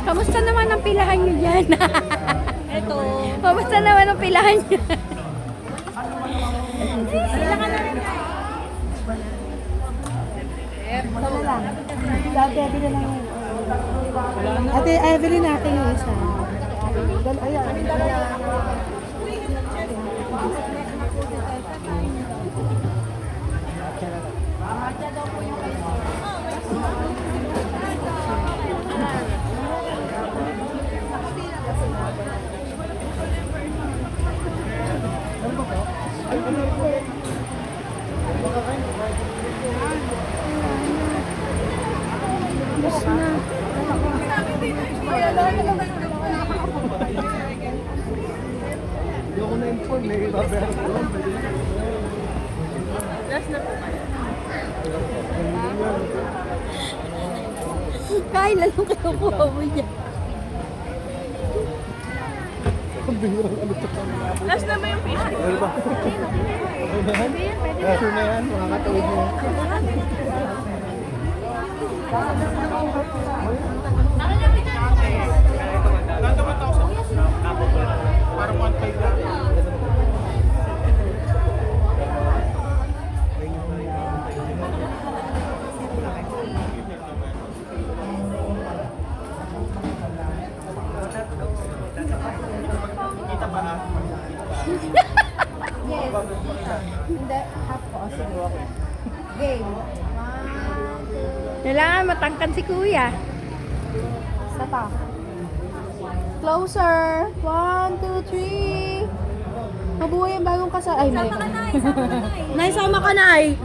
Kamusta naman ang pilahan nyo dyan? Ito. Kamusta naman ang pilahan nyo? Sila ka na rin. Sana lang. Dati, bili lang yun. Ate, ay, bili natin yung isa. Ayan. Bus na. Hindi ako na-inform, may ibabayaran ko lang. Last na po kayo. Kailan lang kinukuha mo niya? Last na ba yung fish? Ano ba? Sure na yan, makakatawid mo. Parang 1.5 lang. Kita ba? Yes. Hindi, half po. Sige. Game. Kailangan matangkad si kuya. Isa pa. Closer. 1, 2, 3. Mabuhay ang bagong kasal. Ay, may. Sama ka na, isama ka na. Naisama ka na ay.